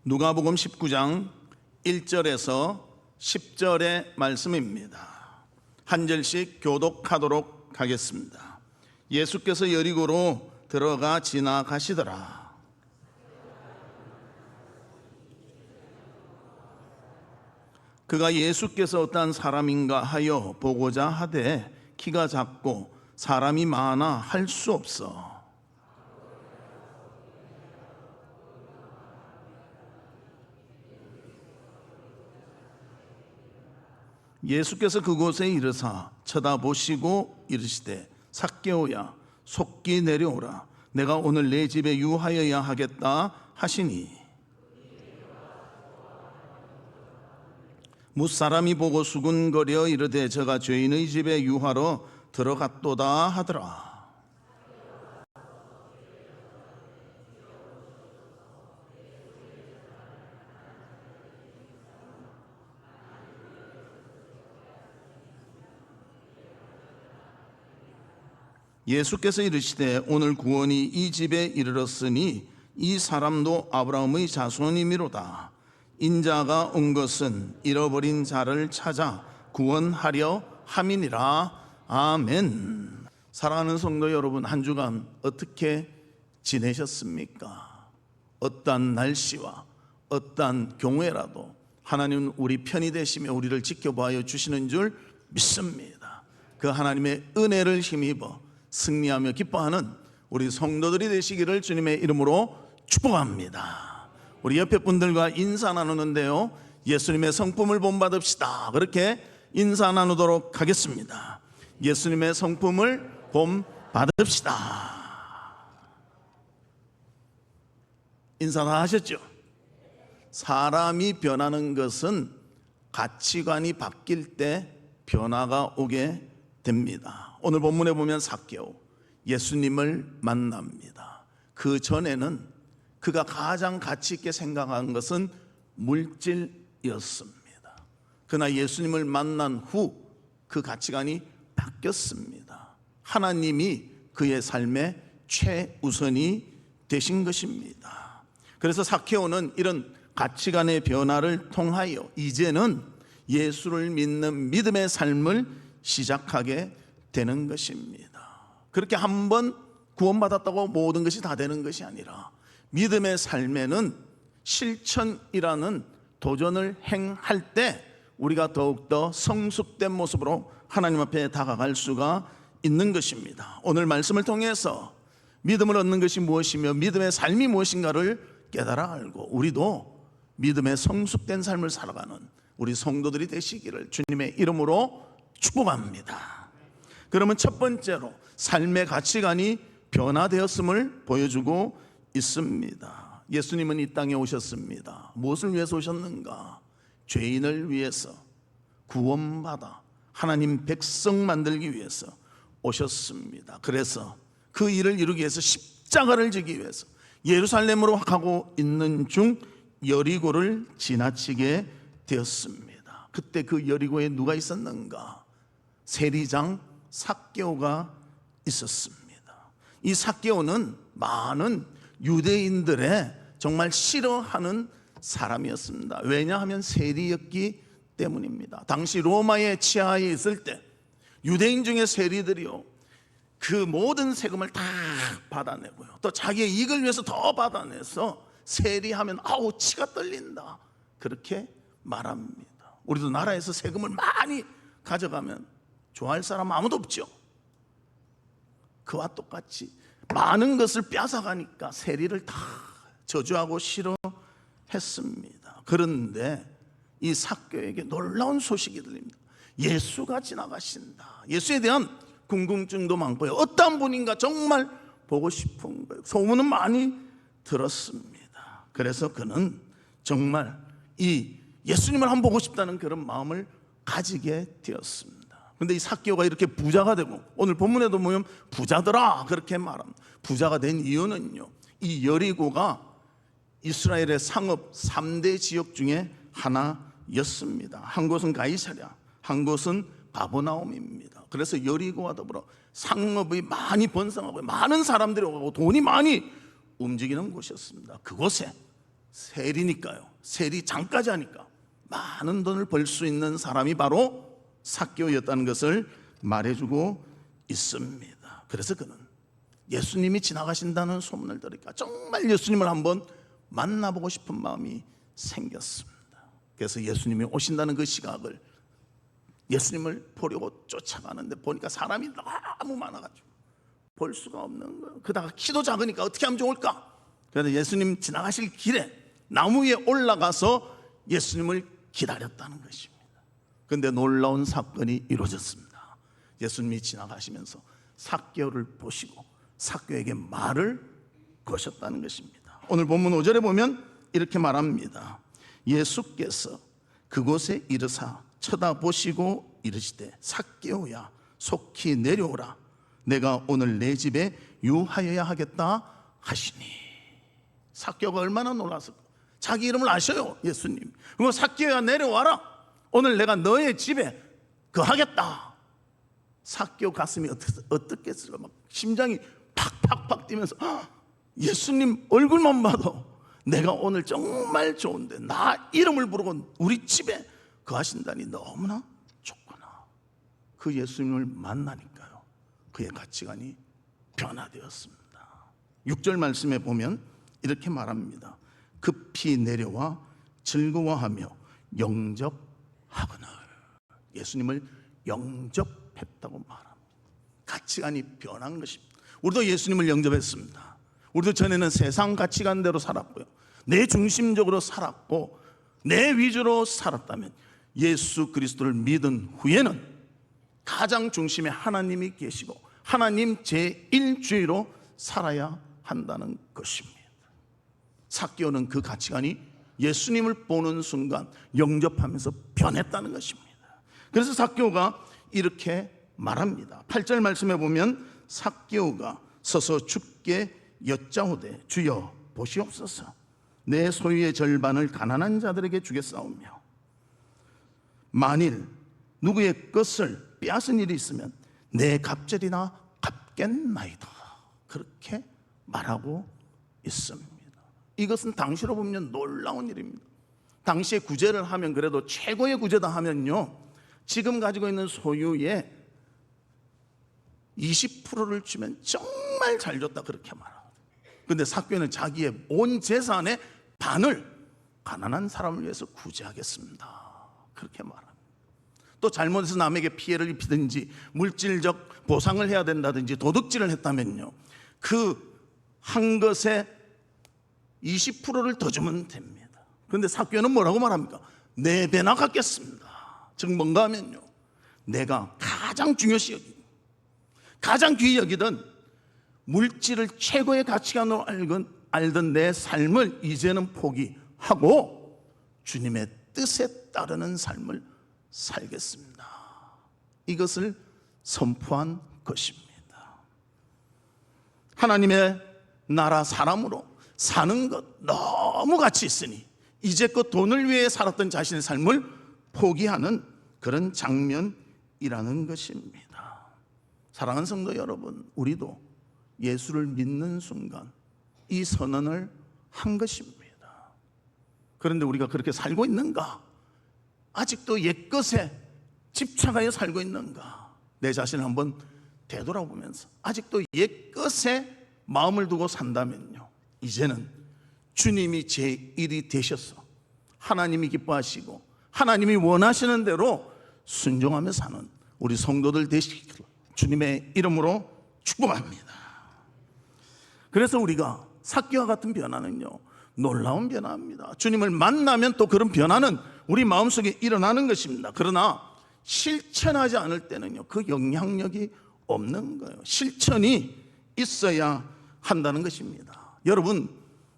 누가복음 19장 1절에서 10절의 말씀입니다. 한 절씩 교독하도록 하겠습니다. 예수께서 여리고로 들어가 지나가시더라. 그가 예수께서 어떠한 사람인가 하여 보고자 하되 키가 작고 사람이 많아 할 수 없어. 예수께서 그곳에 이르사 쳐다보시고 이르시되 삭개오야 속기 내려오라. 내가 오늘 내 집에 유하여야 하겠다 하시니 무사람이 보고 수군거려 이르되 저가 죄인의 집에 유하러 들어갔도다 하더라. 예수께서 이르시되 오늘 구원이 이 집에 이르렀으니 이 사람도 아브라함의 자손이미로다. 인자가 온 것은 잃어버린 자를 찾아 구원하려 함이니라. 아멘. 사랑하는 성도 여러분, 한 주간 어떻게 지내셨습니까? 어떠한 날씨와 어떠한 경우에라도 하나님은 우리 편이 되시며 우리를 지켜봐여 주시는 줄 믿습니다. 그 하나님의 은혜를 힘입어 승리하며 기뻐하는 우리 성도들이 되시기를 주님의 이름으로 축복합니다. 우리 옆에 분들과 인사 나누는데요, 예수님의 성품을 본받읍시다. 그렇게 인사 나누도록 하겠습니다. 예수님의 성품을 본받읍시다. 인사 다 하셨죠? 사람이 변하는 것은 가치관이 바뀔 때 변화가 오게 됩니다. 오늘 본문에 보면 삭개오 예수님을 만납니다. 그 전에는 그가 가장 가치 있게 생각한 것은 물질이었습니다. 그러나 예수님을 만난 후 그 가치관이 바뀌었습니다. 하나님이 그의 삶의 최우선이 되신 것입니다. 그래서 삭개오는 이런 가치관의 변화를 통하여 이제는 예수를 믿는 믿음의 삶을 시작하게 되는 것입니다. 그렇게 한번 구원받았다고 모든 것이 다 되는 것이 아니라 믿음의 삶에는 실천이라는 도전을 행할 때 우리가 더욱더 성숙된 모습으로 하나님 앞에 다가갈 수가 있는 것입니다. 오늘 말씀을 통해서 믿음을 얻는 것이 무엇이며 믿음의 삶이 무엇인가를 깨달아 알고 우리도 믿음의 성숙된 삶을 살아가는 우리 성도들이 되시기를 주님의 이름으로 축복합니다. 그러면 첫 번째로 삶의 가치관이 변화되었음을 보여주고 있습니다. 예수님은 이 땅에 오셨습니다. 무엇을 위해서 오셨는가? 죄인을 위해서 구원받아 하나님 백성 만들기 위해서 오셨습니다. 그래서 그 일을 이루기 위해서 십자가를 지기 위해서 예루살렘으로 가고 있는 중 여리고를 지나치게 되었습니다. 그때 그 여리고에 누가 있었는가? 세리장 삭개오가 있었습니다. 이 삭개오는 많은 유대인들의 정말 싫어하는 사람이었습니다. 왜냐하면 세리였기 때문입니다. 당시 로마의 치하에 있을 때 유대인 중에 세리들이요, 그 모든 세금을 다 받아내고요, 또 자기의 이익을 위해서 더 받아내서 세리하면 아우 치가 떨린다 그렇게 말합니다. 우리도 나라에서 세금을 많이 가져가면 좋아할 사람 아무도 없죠. 그와 똑같이 많은 것을 뺏어가니까 세리를 다 저주하고 싫어했습니다. 그런데 이 삭개오에게 놀라운 소식이 들립니다. 예수가 지나가신다. 예수에 대한 궁금증도 많고요, 어떤 분인가 정말 보고 싶은 거예요. 소문은 많이 들었습니다. 그래서 그는 정말 이 예수님을 한번 보고 싶다는 그런 마음을 가지게 되었습니다. 그런데 이 삭개오가 이렇게 부자가 되고, 오늘 본문에도 보면 부자더라 그렇게 말합니다. 부자가 된 이유는요, 이 여리고가 이스라엘의 상업 3대 지역 중에 하나였습니다. 한 곳은 가이사랴, 한 곳은 가버나움입니다. 그래서 여리고와 더불어 상업이 많이 번성하고 많은 사람들이 오고 돈이 많이 움직이는 곳이었습니다. 그곳에 세리니까요. 세리 장까지 하니까 많은 돈을 벌 수 있는 사람이 바로 삭개오였다는 것을 말해주고 있습니다. 그래서 그는 예수님이 지나가신다는 소문을 들으니까 정말 예수님을 한번 만나보고 싶은 마음이 생겼습니다. 그래서 예수님이 오신다는 그 시각을, 예수님을 보려고 쫓아가는데 보니까 사람이 너무 많아가지고 볼 수가 없는 거예요. 그러다가 키도 작으니까 어떻게 하면 좋을까? 그래서 예수님 지나가실 길에 나무 위에 올라가서 예수님을 기다렸다는 것입니다. 그런데 놀라운 사건이 이루어졌습니다. 예수님이 지나가시면서 삭개오를 보시고 삭개오에게 말을 거셨다는 것입니다. 오늘 본문 5절에 보면 이렇게 말합니다. 예수께서 그곳에 이르사 쳐다보시고 이르시되 삭개오야 속히 내려오라. 내가 오늘 내 집에 유하여야 하겠다 하시니. 삭개오가 얼마나 놀랐을까. 자기 이름을 아셔요, 예수님. 그리고 삭개오야 내려와라. 오늘 내가 너의 집에 거하겠다. 삭개오 가슴이 어떻겠을까. 막 심장이 팍팍팍 뛰면서 예수님 얼굴만 봐도 내가 오늘 정말 좋은데 나 이름을 부르고 우리 집에 거하신다니 너무나 좋구나. 그 예수님을 만나니까요, 그의 가치관이 변화되었습니다. 6절 말씀에 보면 이렇게 말합니다. 급히 내려와 즐거워하며 영접하거늘. 예수님을 영접했다고 말합니다. 가치관이 변한 것입니다. 우리도 예수님을 영접했습니다. 우리도 전에는 세상 가치관대로 살았고요, 내 중심적으로 살았고 내 위주로 살았다면 예수 그리스도를 믿은 후에는 가장 중심에 하나님이 계시고 하나님 제1주의로 살아야 한다는 것입니다. 삭개오는 그 가치관이 예수님을 보는 순간 영접하면서 변했다는 것입니다. 그래서 삭개오가 이렇게 말합니다. 8절 말씀에 보면 삭개오가 서서 주께 여짜오되 주여 보시옵소서. 내 소유의 절반을 가난한 자들에게 주겠사오며 만일 누구의 것을 빼앗은 일이 있으면 내 갑절이나 갚겠나이다. 그렇게 말하고 있습니다. 이것은 당시로 보면 놀라운 일입니다. 당시에 구제를 하면 그래도 최고의 구제다 하면요, 지금 가지고 있는 소유의 20%를 주면 정말 잘 줬다 그렇게 말합니다. 그런데 삭개오는 자기의 온 재산의 반을 가난한 사람을 위해서 구제하겠습니다 그렇게 말합니다. 또 잘못해서 남에게 피해를 입히든지 물질적 보상을 해야 된다든지 도둑질을 했다면요, 그 한 것에 20%를 더 주면 됩니다. 그런데 삭개오는 뭐라고 말합니까? 4배나 갚겠습니다. 즉 뭔가 하면요, 내가 가장 중요시 여기고 가장 귀히 여기던 물질을 최고의 가치관으로 알던 내 삶을 이제는 포기하고 주님의 뜻에 따르는 삶을 살겠습니다. 이것을 선포한 것입니다. 하나님의 나라 사람으로 사는 것 너무 가치 있으니 이제껏 돈을 위해 살았던 자신의 삶을 포기하는 그런 장면이라는 것입니다. 사랑하는 성도 여러분, 우리도 예수를 믿는 순간 이 선언을 한 것입니다. 그런데 우리가 그렇게 살고 있는가? 아직도 옛것에 집착하여 살고 있는가? 내 자신을 한번 되돌아보면서 아직도 옛것에 마음을 두고 산다면요, 이제는 주님이 제1이 되셔서 하나님이 기뻐하시고 하나님이 원하시는 대로 순종하며 사는 우리 성도들 되시기를 주님의 이름으로 축복합니다. 그래서 우리가 삭개오와 같은 변화는요, 놀라운 변화입니다. 주님을 만나면 또 그런 변화는 우리 마음속에 일어나는 것입니다. 그러나 실천하지 않을 때는요, 그 영향력이 없는 거예요. 실천이 있어야 한다는 것입니다. 여러분,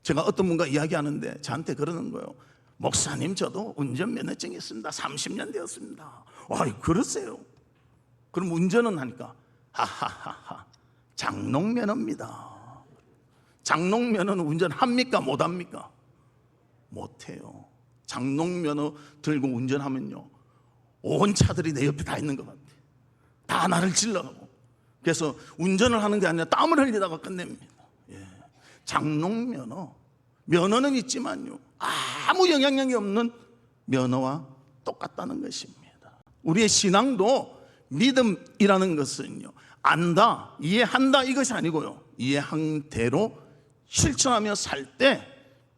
제가 어떤 분과 이야기하는데 저한테 그러는 거예요. 목사님, 저도 운전면허증이 있습니다. 30년 되었습니다. 아이, 그러세요? 그럼 운전은 하니까 하하하하, 장롱면허입니다. 장롱면허는 운전합니까? 못합니까? 못해요. 장롱면허 들고 운전하면요, 온 차들이 내 옆에 다 있는 것 같아. 다 나를 질러가고. 그래서 운전을 하는 게 아니라 땀을 흘리다가 끝냅니다. 예. 장롱면허, 면허는 있지만요, 아무 영향력이 없는 면허와 똑같다는 것입니다. 우리의 신앙도 믿음이라는 것은요, 안다, 이해한다 이것이 아니고요, 이해한 대로 실천하며 살 때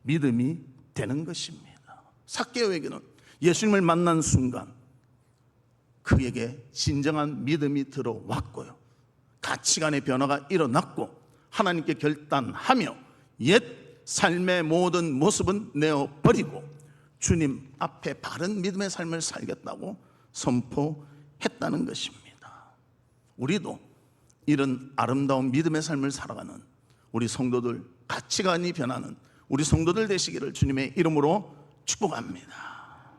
믿음이 되는 것입니다. 삭개오에게는 예수님을 만난 순간 그에게 진정한 믿음이 들어왔고요, 가치관의 변화가 일어났고 하나님께 결단하며 옛 삶의 모든 모습은 내어버리고 주님 앞에 바른 믿음의 삶을 살겠다고 선포했다는 것입니다. 우리도 이런 아름다운 믿음의 삶을 살아가는 우리 성도들, 가치관이 변하는 우리 성도들 되시기를 주님의 이름으로 축복합니다.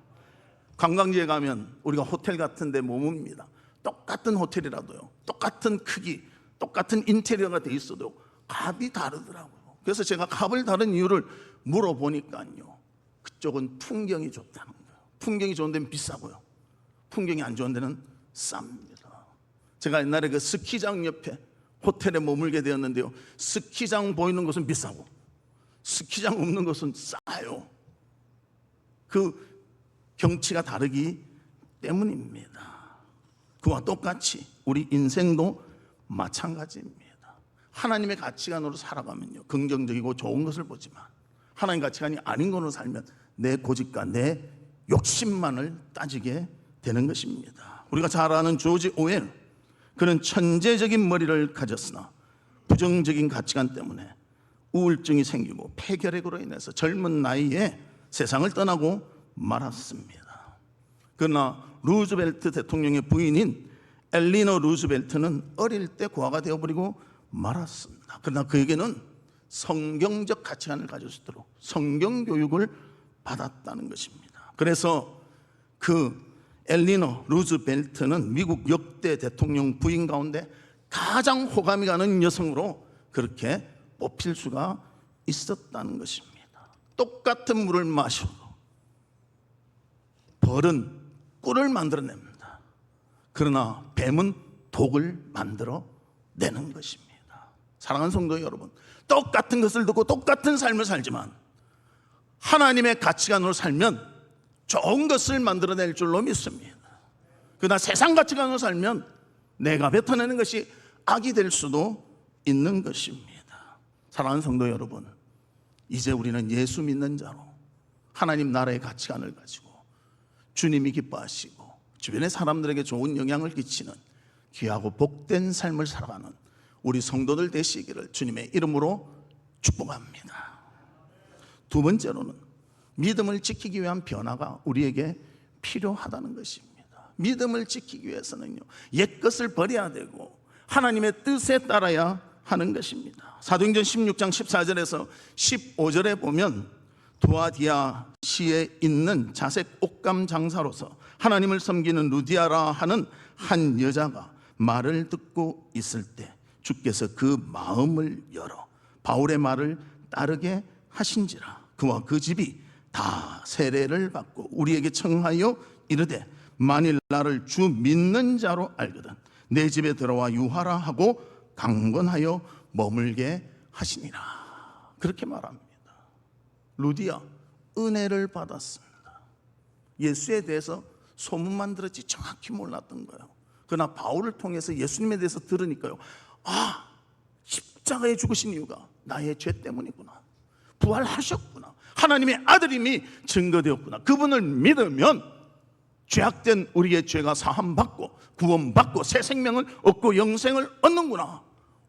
관광지에 가면 우리가 호텔 같은 데 머뭅니다. 똑같은 호텔이라도요, 똑같은 크기, 똑같은 인테리어가 돼 있어도 값이 다르더라고요. 그래서 제가 값을 다른 이유를 물어보니까요, 그쪽은 풍경이 좋다는 거예요. 풍경이 좋은 데는 비싸고요, 풍경이 안 좋은 데는 쌉니다. 제가 옛날에 그 스키장 옆에 호텔에 머물게 되었는데요, 스키장 보이는 곳은 비싸고 스키장 없는 곳은 싸요. 그 경치가 다르기 때문입니다. 그와 똑같이 우리 인생도 마찬가지입니다. 하나님의 가치관으로 살아가면요, 긍정적이고 좋은 것을 보지만 하나님 가치관이 아닌 것으로 살면 내 고집과 내 욕심만을 따지게 되는 것입니다. 우리가 잘 아는 조지 오웰, 그는 천재적인 머리를 가졌으나 부정적인 가치관 때문에 우울증이 생기고 폐결핵으로 인해서 젊은 나이에 세상을 떠나고 말았습니다. 그러나 루즈벨트 대통령의 부인인 엘리너 루즈벨트는 어릴 때 고아가 되어버리고 말았습니다. 그러나 그에게는 성경적 가치관을 가질 수 있도록 성경 교육을 받았다는 것입니다. 그래서 그 엘리너 루즈벨트는 미국 역대 대통령 부인 가운데 가장 호감이 가는 여성으로 그렇게 뽑힐 수가 있었다는 것입니다. 똑같은 물을 마셔도 벌은 꿀을 만들어냅니다. 그러나 뱀은 독을 만들어내는 것입니다. 사랑하는 성도 여러분, 똑같은 것을 듣고 똑같은 삶을 살지만 하나님의 가치관으로 살면 좋은 것을 만들어낼 줄로 믿습니다. 그러나 세상 가치관으로 살면 내가 뱉어내는 것이 악이 될 수도 있는 것입니다. 사랑하는 성도 여러분, 이제 우리는 예수 믿는 자로 하나님 나라의 가치관을 가지고 주님이 기뻐하시고 주변의 사람들에게 좋은 영향을 끼치는 귀하고 복된 삶을 살아가는 우리 성도들 되시기를 주님의 이름으로 축복합니다. 두 번째로는 믿음을 지키기 위한 변화가 우리에게 필요하다는 것입니다. 믿음을 지키기 위해서는요, 옛것을 버려야 되고 하나님의 뜻에 따라야 하는 것입니다. 사도행전 16장 14절에서 15절에 보면 두아디아시에 있는 자색 옷감 장사로서 하나님을 섬기는 루디아라 하는 한 여자가 말을 듣고 있을 때 주께서 그 마음을 열어 바울의 말을 따르게 하신지라. 그와 그 집이 다 세례를 받고 우리에게 청하여 이르되 만일 나를 주 믿는 자로 알거든 내 집에 들어와 유하라 하고 강권하여 머물게 하시니라. 그렇게 말합니다. 루디아 은혜를 받았습니다. 예수에 대해서 소문만 들었지 정확히 몰랐던 거예요. 그러나 바울을 통해서 예수님에 대해서 들으니까요, 아, 십자가에 죽으신 이유가 나의 죄 때문이구나, 부활하셨구나, 하나님의 아들임이 증거되었구나, 그분을 믿으면 죄악된 우리의 죄가 사함받고 구원받고 새 생명을 얻고 영생을 얻는구나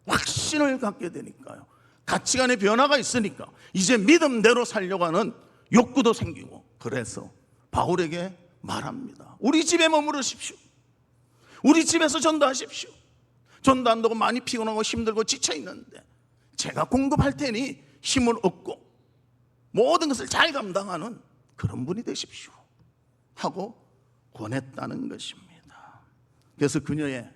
확신을 갖게 되니까요, 가치관의 변화가 있으니까 이제 믿음대로 살려고 하는 욕구도 생기고, 그래서 바울에게 말합니다. 우리 집에 머무르십시오. 우리 집에서 전도하십시오. 전도 안 되고 많이 피곤하고 힘들고 지쳐 있는데 제가 공급할 테니 힘을 얻고 모든 것을 잘 감당하는 그런 분이 되십시오 하고 권했다는 것입니다. 그래서 그녀의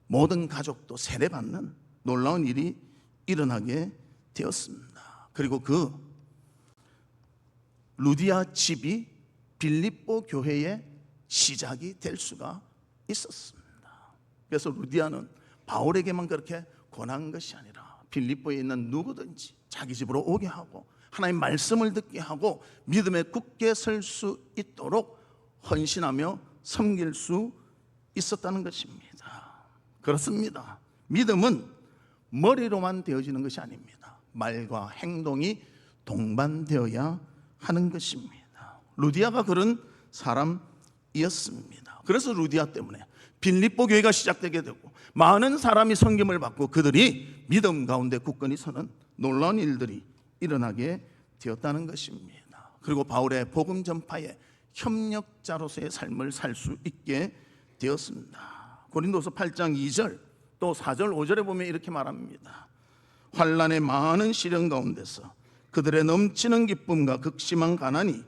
모든 가족도 세례받는 놀라운 일이 일어나게 되었습니다. 그리고 그 루디아 집이 빌립보 교회의 시작이 될 수가 있었습니다. 그래서 루디아는 바울에게만 그렇게 권한 것이 아니라 빌립보에 있는 누구든지 자기 집으로 오게 하고 하나님의 말씀을 듣게 하고 믿음에 굳게 설 수 있도록 헌신하며 섬길 수 있었다는 것입니다. 그렇습니다. 믿음은 머리로만 되어지는 것이 아닙니다. 말과 행동이 동반되어야 하는 것입니다. 루디아가 그런 사람이었습니다. 그래서 루디아 때문에 빌립보 교회가 시작되게 되고 많은 사람이 섬김을 받고 그들이 믿음 가운데 굳건히 서는 놀라운 일들이 일어나게 되었다는 것입니다. 그리고 바울의 복음 전파에 협력자로서의 삶을 살 수 있게 되었습니다. 고린도서 8장 2절 또 4절 5절에 보면 이렇게 말합니다. 환난의 많은 시련 가운데서 그들의 넘치는 기쁨과 극심한 가난이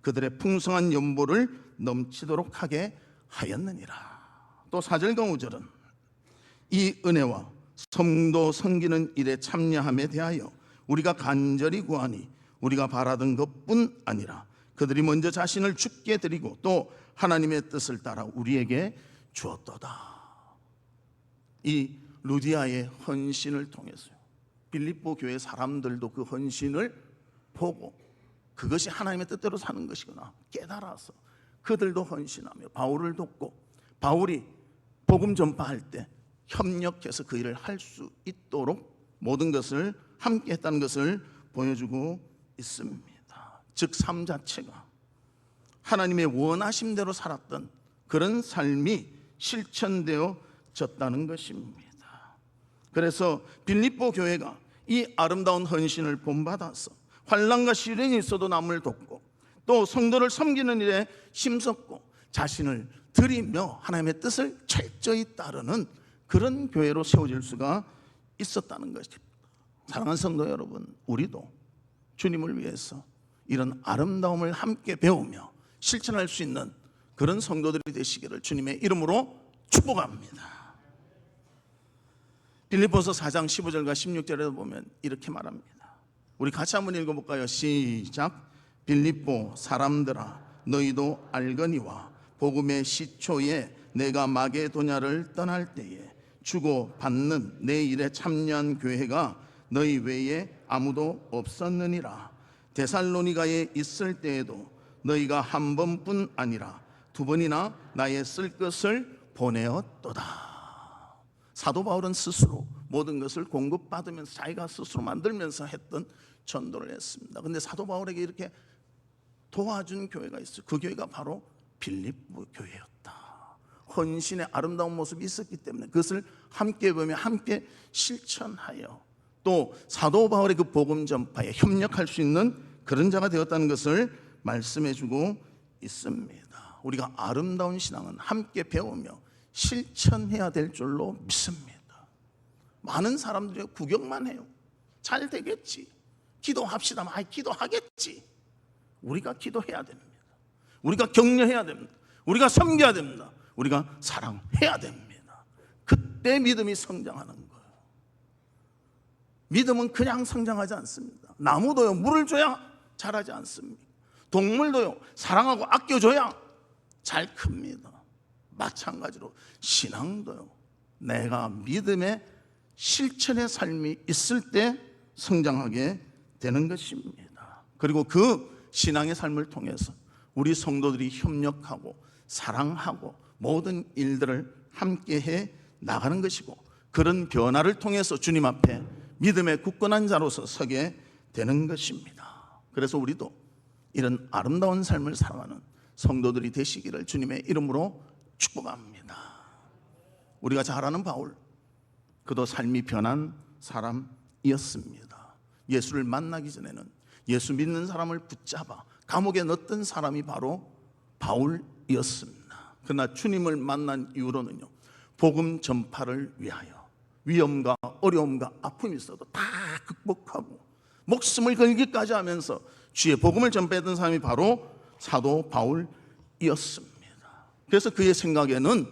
그들의 풍성한 연보를 넘치도록 하게 하였느니라. 또 4절과 5절은 이 은혜와 성도 섬기는 일에 참여함에 대하여 우리가 간절히 구하니 우리가 바라던 것뿐 아니라 그들이 먼저 자신을 주께 드리고 또 하나님의 뜻을 따라 우리에게 주었도다. 이 루디아의 헌신을 통해서요, 빌립보 교회 사람들도 그 헌신을 보고 그것이 하나님의 뜻대로 사는 것이구나 깨달아서 그들도 헌신하며 바울을 돕고 바울이 복음 전파할 때 협력해서 그 일을 할 수 있도록 모든 것을 함께 했다는 것을 보여주고 있습니다. 즉 삶 자체가 하나님의 원하심대로 살았던 그런 삶이 실천되어졌다는 것입니다. 그래서 빌립보 교회가 이 아름다운 헌신을 본받아서 환난과 시련이 있어도 남을 돕고 또 성도를 섬기는 일에 힘썼고 자신을 드리며 하나님의 뜻을 철저히 따르는 그런 교회로 세워질 수가 있었다는 것입니다. 사랑하는 성도 여러분, 우리도 주님을 위해서 이런 아름다움을 함께 배우며 실천할 수 있는 그런 성도들이 되시기를 주님의 이름으로 축복합니다. 빌립보서 4장 15절과 16절에 보면 이렇게 말합니다. 우리 같이 한번 읽어볼까요? 시작. 빌립보 사람들아 너희도 알거니와 복음의 시초에 내가 마게도냐를 떠날 때에 주고 받는 내 일에 참여한 교회가 너희 외에 아무도 없었느니라. 데살로니가에 있을 때에도 너희가 한 번뿐 아니라 두 번이나 나의 쓸 것을 보내었도다. 사도 바울은 스스로 모든 것을 공급받으면서 자기가 스스로 만들면서 했던 전도를 했습니다. 그런데 사도 바울에게 이렇게 도와준 교회가 있어요. 그 교회가 바로 빌립보 교회였다. 헌신의 아름다운 모습이 있었기 때문에 그것을 함께 보며 함께 실천하여 또 사도 바울의 그 복음 전파에 협력할 수 있는 그런 자가 되었다는 것을 말씀해 주고 있습니다. 우리가 아름다운 신앙은 함께 배우며 실천해야 될 줄로 믿습니다. 많은 사람들이 구경만 해요. 잘 되겠지, 기도합시다. 기도하겠지. 우리가 기도해야 됩니다. 우리가 격려해야 됩니다. 우리가 섬겨야 됩니다. 우리가 사랑해야 됩니다. 그때 믿음이 성장하는 거예요. 믿음은 그냥 성장하지 않습니다. 나무도요, 물을 줘야 자라지 않습니다. 동물도요, 사랑하고 아껴줘야 잘 큽니다. 마찬가지로 신앙도요, 내가 믿음의 실천의 삶이 있을 때 성장하게 되는 것입니다. 그리고 그 신앙의 삶을 통해서 우리 성도들이 협력하고 사랑하고 모든 일들을 함께해 나가는 것이고 그런 변화를 통해서 주님 앞에 믿음의 굳건한 자로서 서게 되는 것입니다. 그래서 우리도 이런 아름다운 삶을 살아가는 성도들이 되시기를 주님의 이름으로 축복합니다. 우리가 잘 아는 바울, 그도 삶이 변한 사람이었습니다. 예수를 만나기 전에는 예수 믿는 사람을 붙잡아 감옥에 넣었던 사람이 바로 바울이었습니다. 그러나 주님을 만난 이후로는요, 복음 전파를 위하여 위험과 어려움과 아픔이 있어도 다 극복하고 목숨을 걸기까지 하면서 주의 복음을 전파했던 사람이 바로 사도 바울이었습니다. 그래서 그의 생각에는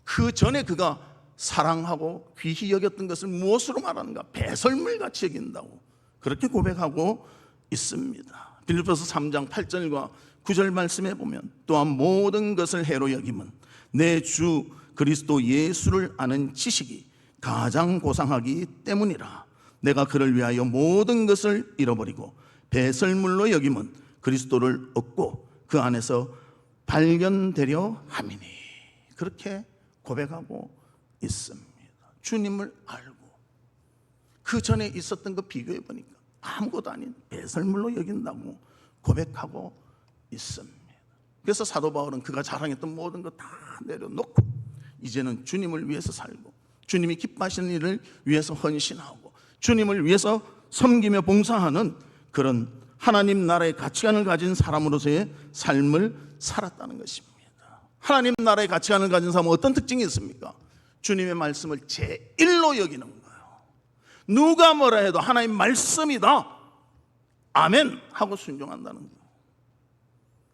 그 전에 그가 사랑하고 귀히 여겼던 것을 무엇으로 말하는가? 배설물같이 여긴다고 그렇게 고백하고 있습니다. 빌립보서 3장 8절과 9절 말씀에 보면 또한 모든 것을 해로 여김은 내 주 그리스도 예수를 아는 지식이 가장 고상하기 때문이라. 내가 그를 위하여 모든 것을 잃어버리고 배설물로 여김은 그리스도를 얻고 그 안에서 발견되려 함이니. 그렇게 고백하고 있습니다. 주님을 알고 그 전에 있었던 거 비교해 보니까 아무것도 아닌 배설물로 여긴다고 고백하고 있습니다. 그래서 사도 바울은 그가 자랑했던 모든 거 다 내려놓고 이제는 주님을 위해서 살고 주님이 기뻐하시는 일을 위해서 헌신하고 주님을 위해서 섬기며 봉사하는 그런 하나님 나라의 가치관을 가진 사람으로서의 삶을 살았다는 것입니다. 하나님 나라의 가치관을 가진 사람은 어떤 특징이 있습니까? 주님의 말씀을 제1로 여기는 거예요. 누가 뭐라 해도 하나님 말씀이다, 아멘 하고 순종한다는 거예요.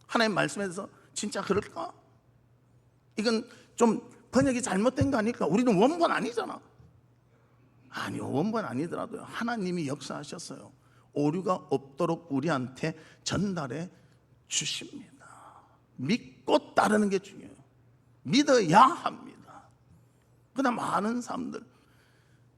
하나님 말씀에 대해서 진짜 그럴까? 이건 좀 번역이 잘못된 거 아닐까? 우리는 원본 아니잖아. 아니요, 원본 아니더라도요, 하나님이 역사하셨어요. 오류가 없도록 우리한테 전달해 주십니다. 믿고 따르는 게 중요해요. 믿어야 합니다. 그러나 많은 사람들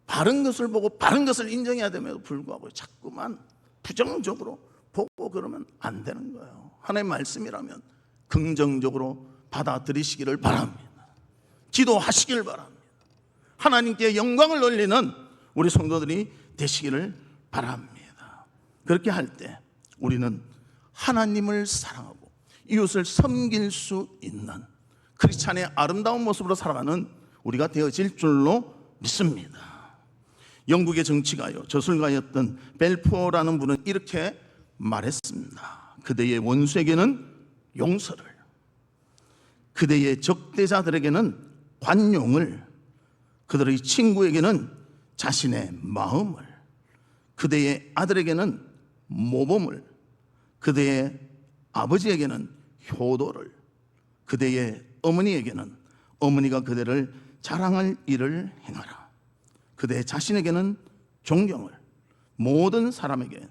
바른 것을 보고 바른 것을 인정해야 됨에도 불구하고 자꾸만 부정적으로 보고 그러면 안 되는 거예요. 하나님의 말씀이라면 긍정적으로 받아들이시기를 바랍니다. 기도하시기를 바랍니다. 하나님께 영광을 올리는 우리 성도들이 되시기를 바랍니다. 그렇게 할 때 우리는 하나님을 사랑하고 이웃을 섬길 수 있는 크리스찬의 아름다운 모습으로 살아가는 우리가 되어질 줄로 믿습니다. 영국의 정치가요, 저술가였던 벨포어라는 분은 이렇게 말했습니다. 그대의 원수에게는 용서를, 그대의 적대자들에게는 관용을, 그들의 친구에게는 자신의 마음을, 그대의 아들에게는 모범을, 그대의 아버지에게는 효도를, 그대의 어머니에게는 어머니가 그대를 자랑할 일을 행하라. 그대 자신에게는 존경을, 모든 사람에게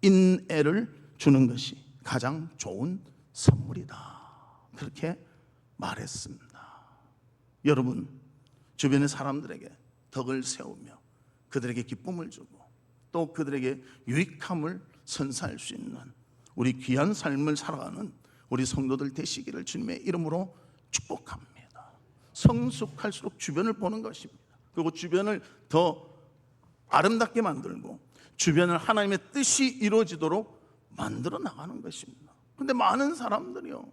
인애를 주는 것이 가장 좋은 선물이다. 그렇게 말했습니다. 여러분, 주변의 사람들에게 덕을 세우며 그들에게 기쁨을 주고 또 그들에게 유익함을 선사할 수 있는 우리 귀한 삶을 살아가는 우리 성도들 되시기를 주님의 이름으로 축복합니다. 성숙할수록 주변을 보는 것입니다. 그리고 주변을 더 아름답게 만들고 주변을 하나님의 뜻이 이루어지도록 만들어 나가는 것입니다. 그런데 많은 사람들이요,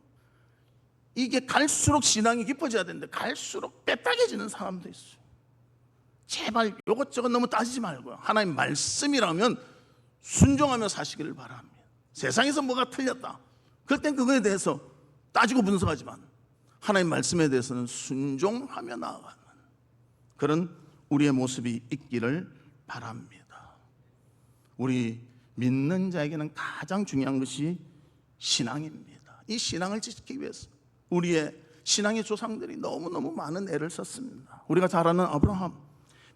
이게 갈수록 신앙이 깊어져야 되는데 갈수록 빼딱해지는 사람도 있어요. 제발 이것저것 너무 따지지 말고요, 하나님 말씀이라면 순종하며 사시기를 바랍니다. 세상에서 뭐가 틀렸다 그럴 땐 그거에 대해서 따지고 분석하지만 하나님 말씀에 대해서는 순종하며 나아가는 그런 우리의 모습이 있기를 바랍니다. 우리 믿는 자에게는 가장 중요한 것이 신앙입니다. 이 신앙을 지키기 위해서 우리의 신앙의 조상들이 너무너무 많은 애를 썼습니다. 우리가 잘 아는 아브라함,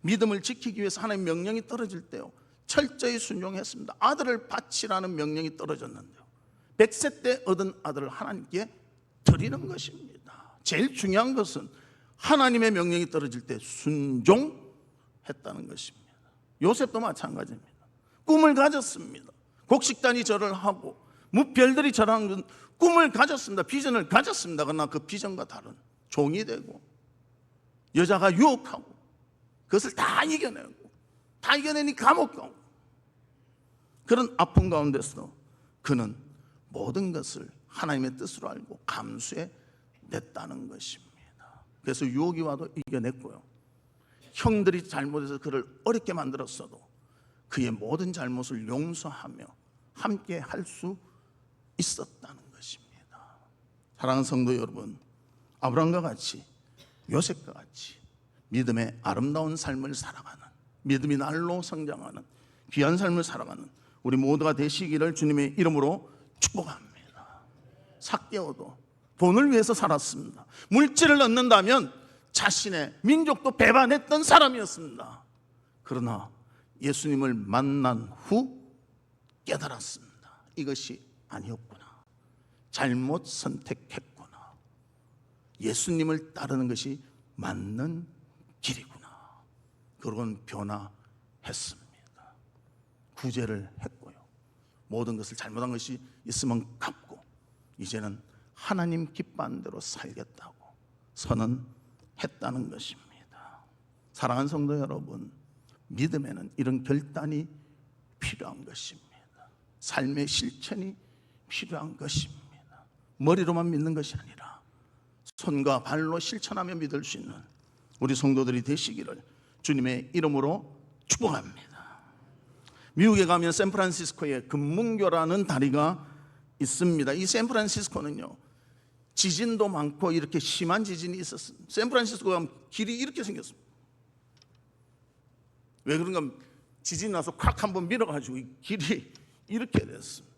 믿음을 지키기 위해서 하나님 명령이 떨어질 때요, 철저히 순종했습니다. 아들을 바치라는 명령이 떨어졌는데요, 100세 때 얻은 아들을 하나님께 드리는 것입니다. 제일 중요한 것은 하나님의 명령이 떨어질 때 순종했다는 것입니다. 요셉도 마찬가지입니다. 꿈을 가졌습니다. 곡식단이 절을 하고 무별들이 절하는 꿈을 가졌습니다. 비전을 가졌습니다. 그러나 그 비전과 다른 종이 되고 여자가 유혹하고 그것을 다 이겨내니 감옥 가고 그런 아픔 가운데서 그는 모든 것을 하나님의 뜻으로 알고 감수해 냈다는 것입니다. 그래서 유혹이 와도 이겨냈고요, 형들이 잘못해서 그를 어렵게 만들었어도 그의 모든 잘못을 용서하며 함께 할 수 있었다는 것입니다. 사랑하는 성도 여러분, 아브라함과 같이 요셉과 같이 믿음의 아름다운 삶을 살아가는, 믿음이 날로 성장하는 귀한 삶을 살아가는 우리 모두가 되시기를 주님의 이름으로 축복합니다. 삭개오도 돈을 위해서 살았습니다. 물질을 얻는다면 자신의 민족도 배반했던 사람이었습니다. 그러나 예수님을 만난 후 깨달았습니다. 이것이 아니었구나, 잘못 선택했구나, 예수님을 따르는 것이 맞는 길이구나. 그건 변화했습니다. 구제를 했고요. 모든 것을 잘못한 것이 있으면 갚고 이제는 하나님 기뻐하는 대로 살겠다고 선언했다는 것입니다. 사랑하는 성도 여러분, 믿음에는 이런 결단이 필요한 것입니다. 삶의 실천이 필요한 것입니다. 머리로만 믿는 것이 아니라 손과 발로 실천하며 믿을 수 있는 우리 성도들이 되시기를 주님의 이름으로 축복합니다. 미국에 가면 샌프란시스코에 금문교라는 다리가 있습니다. 이 샌프란시스코는요, 지진도 많고 이렇게 심한 지진이 있었습니다. 샌프란시스코 가면 길이 이렇게 생겼습니다. 왜 그런가? 지진 나서 콱 한번 밀어가지고 길이 이렇게 됐습니다.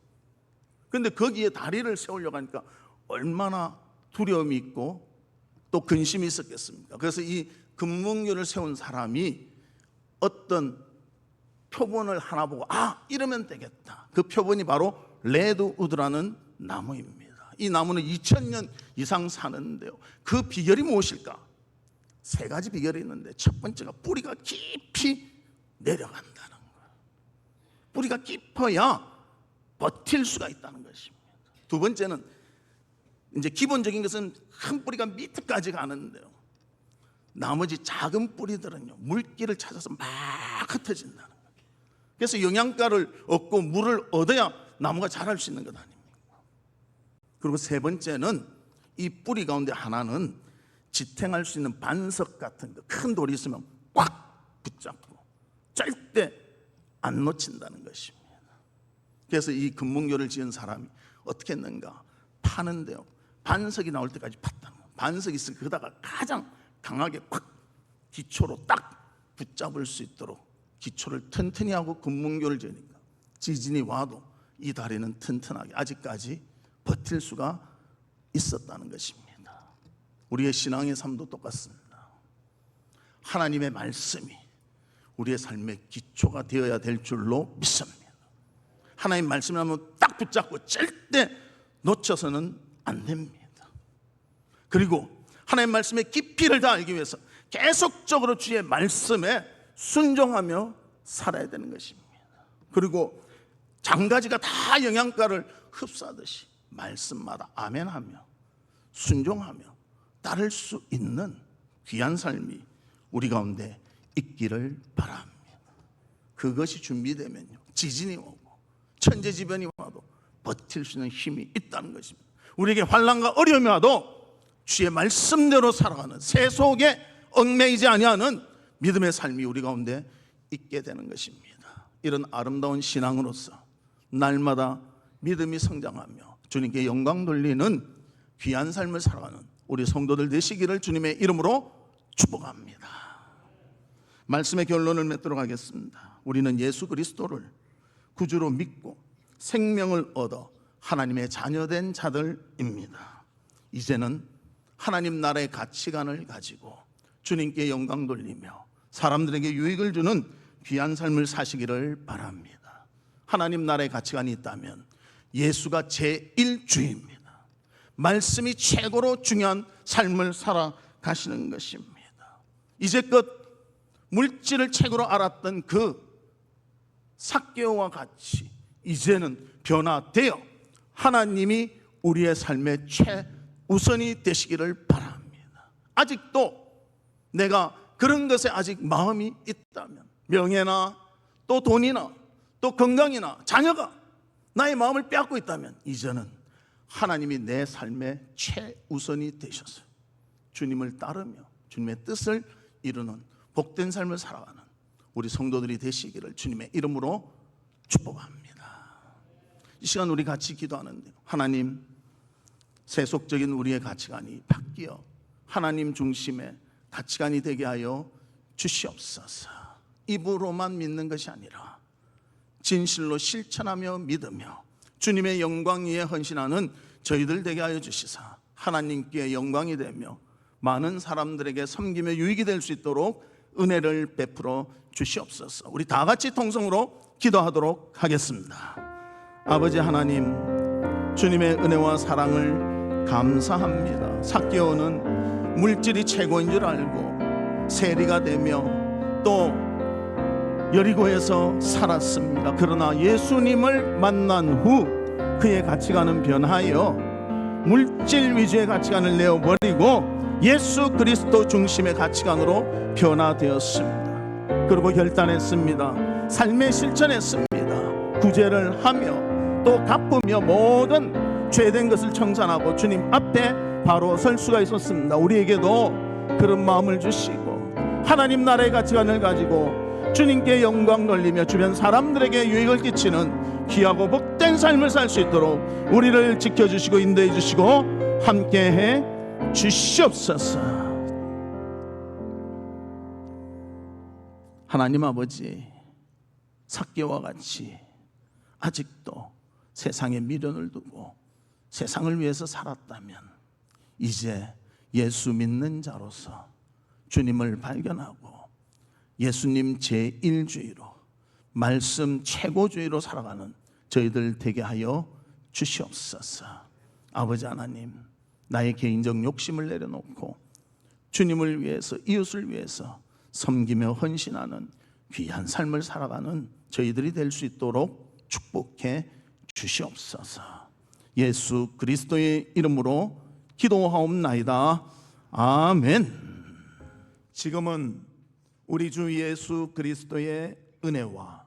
그런데 거기에 다리를 세우려고 하니까 얼마나 두려움이 있고 또 근심이 있었겠습니까? 그래서 이 금문교를 세운 사람이 어떤 표본을 하나 보고 이러면 되겠다. 그 표본이 바로 레드우드라는 나무입니다. 이 나무는 2000년 이상 사는데요, 그 비결이 무엇일까? 세 가지 비결이 있는데 첫 번째가 뿌리가 깊이 내려간다는 거예요. 뿌리가 깊어야 버틸 수가 있다는 것입니다. 두 번째는 이제 기본적인 것은 큰 뿌리가 밑에까지 가는데요, 나머지 작은 뿌리들은요 물기를 찾아서 막 흩어진다는 거예요. 그래서 영양가를 얻고 물을 얻어야 나무가 자랄 수 있는 것 아닙니까? 그리고 세 번째는 이 뿌리 가운데 하나는 지탱할 수 있는 반석 같은 큰 돌이 있으면 꽉 붙잡고 절대 안 놓친다는 것입니다. 그래서 이 금문교를 지은 사람이 어떻게 했는가? 파는데요, 반석이 나올 때까지 팠다. 반석이 있을 그다가 가장 강하게 콱 기초로 딱 붙잡을 수 있도록 기초를 튼튼히 하고 금문교를 지으니까 지진이 와도 이 다리는 튼튼하게 아직까지 버틸 수가 있었다는 것입니다. 우리의 신앙의 삶도 똑같습니다. 하나님의 말씀이 우리의 삶의 기초가 되어야 될 줄로 믿습니다. 하나님 말씀을 하면 딱 붙잡고 절대 놓쳐서는 안 됩니다. 그리고 하나님 말씀의 깊이를 다 알기 위해서 계속적으로 주의 말씀에 순종하며 살아야 되는 것입니다. 그리고 장가지가 다 영양가를 흡수하듯이 말씀마다 아멘하며 순종하며 따를 수 있는 귀한 삶이 우리 가운데 있기를 바랍니다. 그것이 준비되면요, 지진이 오고 천재지변이 와도 버틸 수 있는 힘이 있다는 것입니다. 우리에게 환난과 어려움이 와도 주의 말씀대로 살아가는 새 속에 얽매이지 아니하는 믿음의 삶이 우리 가운데 있게 되는 것입니다. 이런 아름다운 신앙으로서 날마다 믿음이 성장하며 주님께 영광 돌리는 귀한 삶을 살아가는 우리 성도들 되시기를 주님의 이름으로 축복합니다. 말씀의 결론을 맺도록 하겠습니다. 우리는 예수 그리스도를 구주로 믿고 생명을 얻어 하나님의 자녀된 자들입니다. 이제는 하나님 나라의 가치관을 가지고 주님께 영광 돌리며 사람들에게 유익을 주는 귀한 삶을 사시기를 바랍니다. 하나님 나라의 가치관이 있다면 예수가 제1주입니다. 말씀이 최고로 중요한 삶을 살아가시는 것입니다. 이제껏 물질을 최고로 알았던 그 삭개오와 같이 이제는 변화되어 하나님이 우리의 삶의 최우선이 되시기를 바랍니다. 아직도 내가 그런 것에 아직 마음이 있다면 명예나 또 돈이나 또 건강이나 자녀가 나의 마음을 빼앗고 있다면 이제는 하나님이 내 삶의 최우선이 되셔서 주님을 따르며 주님의 뜻을 이루는 복된 삶을 살아가는 우리 성도들이 되시기를 주님의 이름으로 축복합니다. 이 시간 우리 같이 기도하는데 하나님, 세속적인 우리의 가치관이 바뀌어 하나님 중심의 가치관이 되게 하여 주시옵소서. 입으로만 믿는 것이 아니라 진실로 실천하며 믿으며 주님의 영광 위에 헌신하는 저희들 되게 하여 주시사 하나님께 영광이 되며 많은 사람들에게 섬기며 유익이 될 수 있도록 은혜를 베풀어 주시옵소서. 우리 다 같이 통성으로 기도하도록 하겠습니다. 아버지 하나님, 주님의 은혜와 사랑을 감사합니다. 삭개오는 물질이 최고인 줄 알고 세리가 되며 또 여리고에서 살았습니다. 그러나 예수님을 만난 후 그의 가치관은 변하여 물질 위주의 가치관을 내어버리고 예수 그리스도 중심의 가치관으로 변화되었습니다. 그리고 결단했습니다. 삶에 실천했습니다. 구제를 하며 또 갚으며 모든 죄된 것을 청산하고 주님 앞에 바로 설 수가 있었습니다. 우리에게도 그런 마음을 주시고 하나님 나라의 가치관을 가지고 주님께 영광 돌리며 주변 사람들에게 유익을 끼치는 귀하고 복된 삶을 살 수 있도록 우리를 지켜주시고 인도해 주시고 함께해 주시옵소서. 하나님 아버지, 삭개와 같이 아직도 세상에 미련을 두고 세상을 위해서 살았다면 이제 예수 믿는 자로서 주님을 발견하고 예수님 제1주의로 말씀 최고주의로 살아가는 저희들 되게 하여 주시옵소서. 아버지 하나님, 나의 개인적 욕심을 내려놓고 주님을 위해서 이웃을 위해서 섬기며 헌신하는 귀한 삶을 살아가는 저희들이 될 수 있도록 축복해 주시옵소서. 예수 그리스도의 이름으로 기도하옵나이다. 아멘. 지금은 우리 주 예수 그리스도의 은혜와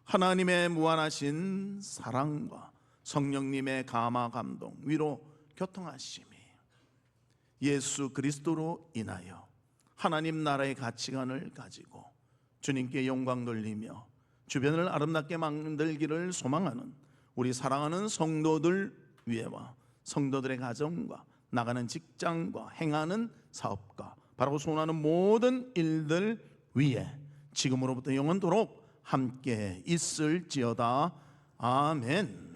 하나님의 무한하신 사랑과 성령님의 감화 감동 위로 교통하심이 예수 그리스도로 인하여 하나님 나라의 가치관을 가지고 주님께 영광 돌리며 주변을 아름답게 만들기를 소망하는 우리 사랑하는 성도들 위에와 성도들의 가정과 나가는 직장과 행하는 사업과 바라고 소원하는 모든 일들 위에 지금으로부터 영원토록 함께 있을지어다. 아멘.